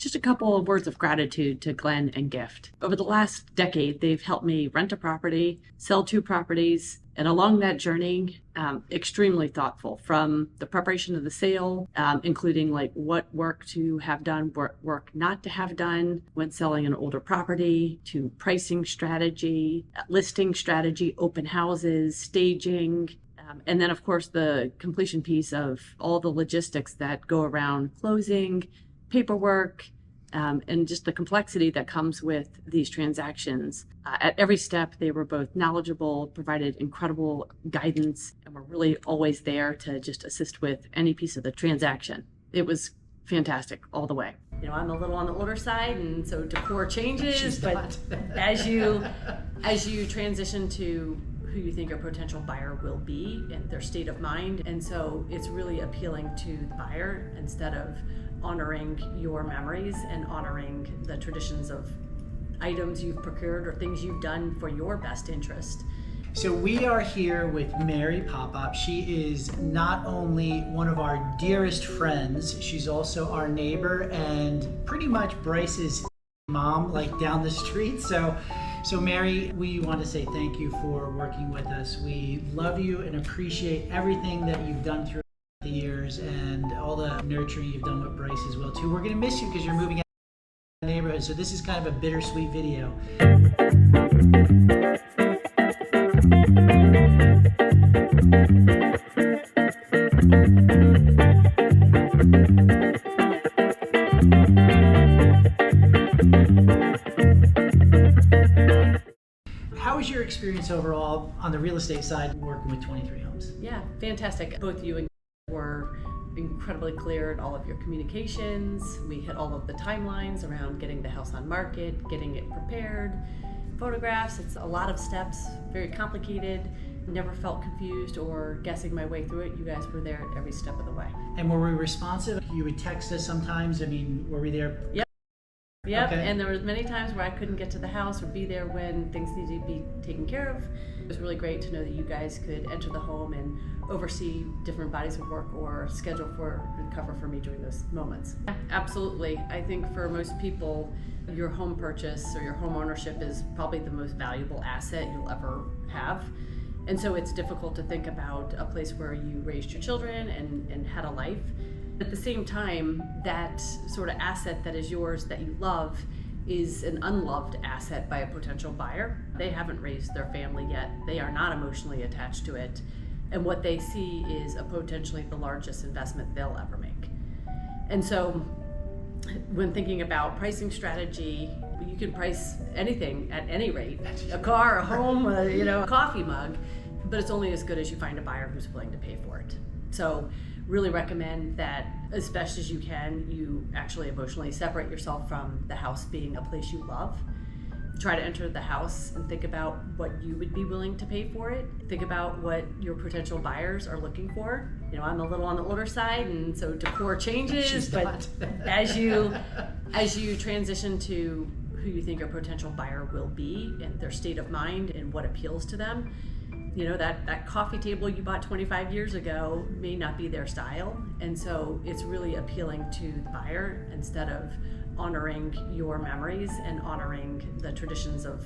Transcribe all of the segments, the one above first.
Just a couple of words of gratitude to Glenn and Gift. Over the last decade, they've helped me rent a property, sell two properties, and along that journey, extremely thoughtful from the preparation of the sale, including like what work to have done, work not to have done when selling an older property, to pricing strategy, listing strategy, open houses, staging, and then, of course, the completion piece of all the logistics that go around closing, paperwork, and just the complexity that comes with these transactions. At every step, they were both knowledgeable, provided incredible guidance, and were really always there to just assist with any piece of the transaction. It was fantastic all the way. You know, I'm a little on the older side, and so decor changes, but as you transition to who you think a potential buyer will be and their state of mind. And so it's really appealing to the buyer instead of honoring your memories and honoring the traditions of items you've procured or things you've done for your best interest. So we are here with Mary Popop. She is not only one of our dearest friends, she's also our neighbor and pretty much Bryce's mom, like down the street. So Mary, we want to say thank you for working with us. We love you and appreciate everything that you've done through the years and all the nurturing you've done with Bryce as well too. We're going to miss you because you're moving out of the neighborhood, so this is kind of a bittersweet video. How was your experience overall on the real estate side working with 23 homes? Yeah, fantastic. Both you and were incredibly clear in all of your communications. We hit all of the timelines around getting the house on market, getting it prepared, photographs. It's a lot of steps, very complicated. Never felt confused or guessing my way through it. You guys were there at every step of the way. And were we responsive? You would text us sometimes. I mean, were we there? Yep, okay. And there was many times where I couldn't get to the house or be there when things needed to be taken care of. It was really great to know that you guys could enter the home and oversee different bodies of work or schedule for and cover for me during those moments. Absolutely. I think for most people, your home purchase or your home ownership is probably the most valuable asset you'll ever have. And so it's difficult to think about a place where you raised your children and had a life. At the same time, that sort of asset that is yours that you love is an unloved asset by a potential buyer. They haven't raised their family yet. They are not emotionally attached to it. And what they see is a potentially the largest investment they'll ever make. And so when thinking about pricing strategy, you can price anything at any rate, a car, a home, a coffee mug, but it's only as good as you find a buyer who's willing to pay for it. So really recommend that as best as you can, you actually emotionally separate yourself from the house being a place you love. Try to enter the house and think about what you would be willing to pay for it. Think about what your potential buyers are looking for. You know, I'm a little on the older side, and so decor changes, but as you transition to who you think a potential buyer will be and their state of mind and what appeals to them, you know, that coffee table you bought 25 years ago may not be their style. And so it's really appealing to the buyer instead of honoring your memories and honoring the traditions of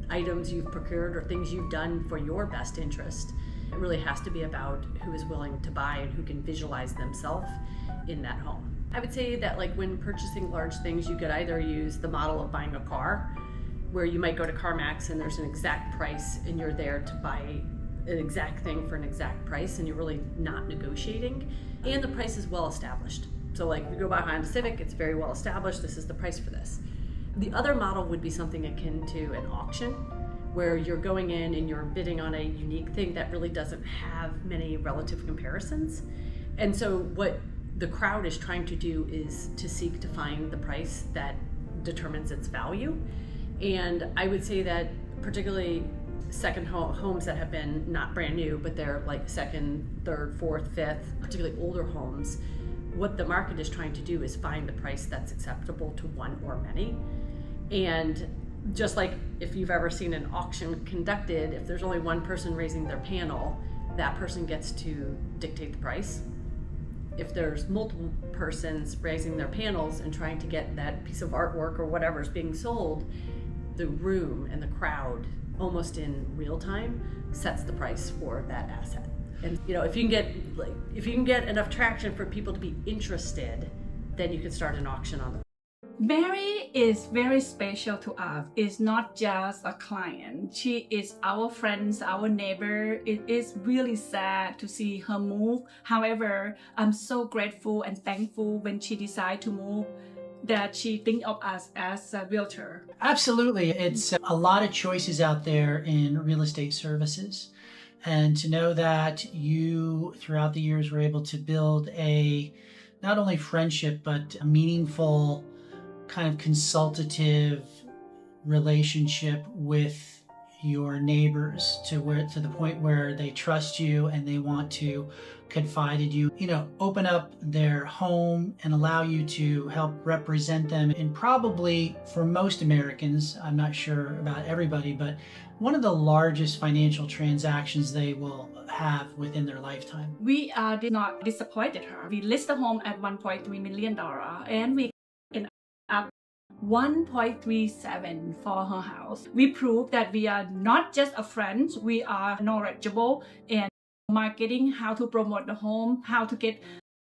items you've procured or things you've done for your best interest. It really has to be about who is willing to buy and who can visualize themselves in that home. I would say that like when purchasing large things, you could either use the model of buying a car, where you might go to CarMax and there's an exact price and you're there to buy an exact thing for an exact price and you're really not negotiating, and the price is well established. So like if you go buy a Honda Civic, it's very well established, this is the price for this. The other model would be something akin to an auction, where you're going in and you're bidding on a unique thing that really doesn't have many relative comparisons. And so what the crowd is trying to do is to seek to find the price that determines its value. And I would say that particularly second homes that have been not brand new, but they're like second, third, fourth, fifth, particularly older homes, what the market is trying to do is find the price that's acceptable to one or many. And just like if you've ever seen an auction conducted, if there's only one person raising their panel, that person gets to dictate the price. if there's multiple persons raising their panels and trying to get that piece of artwork or whatever is being sold, the room and the crowd almost in real time sets the price for that asset. And if you can get enough traction for people to be interested, then you can start an auction on them. Mary is very special to us. It's not just a client. She is our friend, our neighbor. It is really sad to see her move. However, I'm so grateful and thankful when she decided to move that she think of us as a realtor. Absolutely. It's a lot of choices out there in real estate services. And to know that you, throughout the years, were able to build a not only friendship, but a meaningful kind of consultative relationship with your neighbors to the point where they trust you and they want to confide in you, open up their home and allow you to help represent them in probably, for most Americans, I'm not sure about everybody, but one of the largest financial transactions they will have within their lifetime. We did not disappointed her. We list the home at $1.3 million and we ended up 1.37 for her house. We proved that we are not just a friend, we are knowledgeable in marketing, how to promote the home, how to get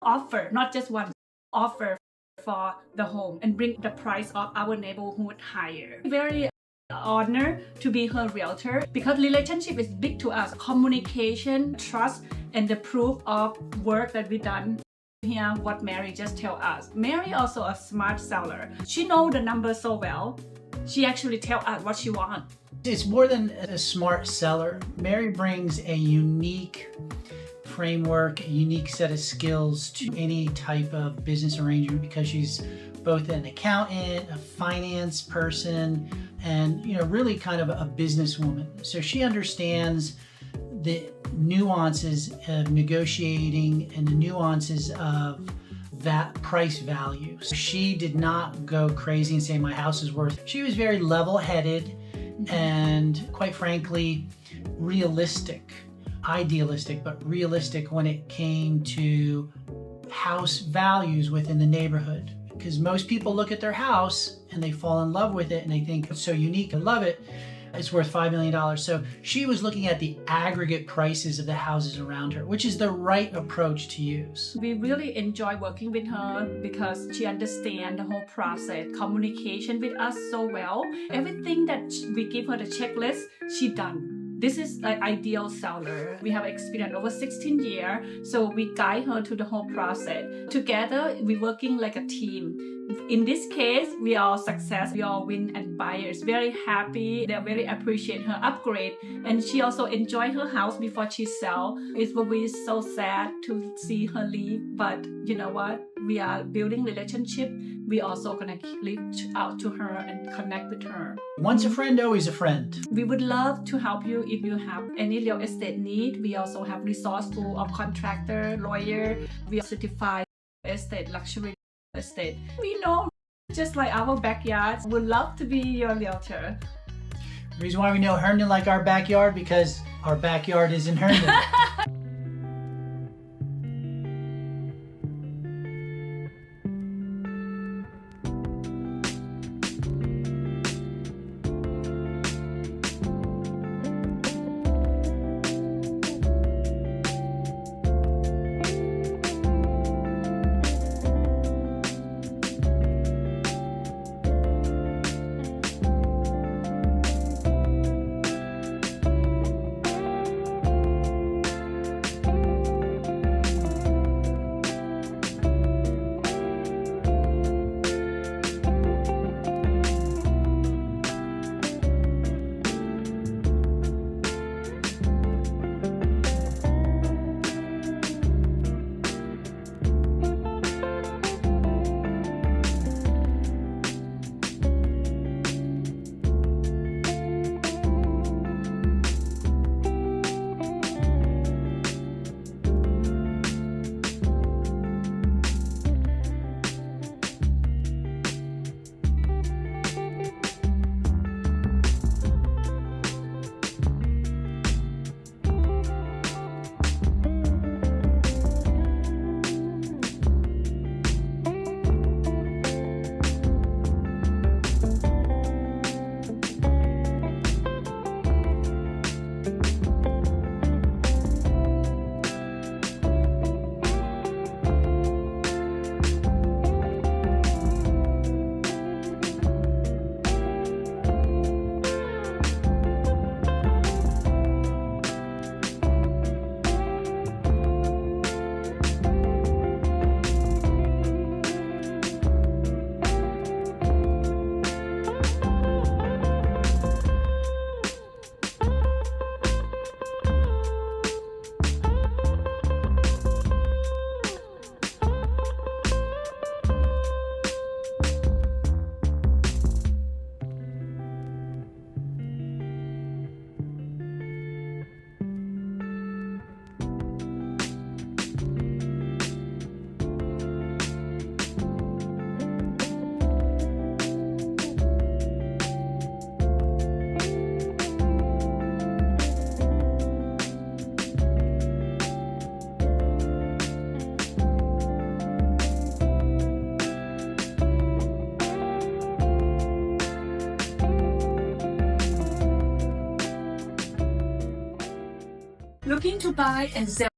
offer, not just one offer for the home and bring the price of our neighborhood higher. Very honored to be her realtor because relationship is big to us. Communication, trust, and the proof of work that we done. Here, what Mary just tell us. Mary also a smart seller. She know the numbers so well. She actually tell us what she wants. It's more than a smart seller. Mary brings a unique framework, a unique set of skills to any type of business arrangement because she's both an accountant, a finance person, and really kind of a businesswoman. So she understands the nuances of negotiating and the nuances of that price value. So she did not go crazy and say my house is worth. She was very level-headed and quite frankly realistic, idealistic, but realistic when it came to house values within the neighborhood. Because most people look at their house and they fall in love with it and they think it's so unique and love it. It's worth $5 million. So she was looking at the aggregate prices of the houses around her, which is the right approach to use. We really enjoy working with her because she understands the whole process, communication with us so well. Everything that we give her the checklist, she done. This is an ideal seller. We have experience over 16 years, so we guide her to the whole process. Together, we're working like a team. In this case, we are success, we all win, and buyers very happy. They very appreciate her upgrade, and she also enjoy her house before she sell. It will be so sad to see her leave, but you know what? We are building relationship. We also gonna reach out to her and connect with her. Once a friend, always a friend. We would love to help you if you have any real estate need. We also have resource full of contractor, lawyer. We are certified estate, luxury estate. We know, just like our backyard, would love to be your realtor. The reason why we know Herndon like our backyard, because our backyard is in Herndon. Looking to buy and sell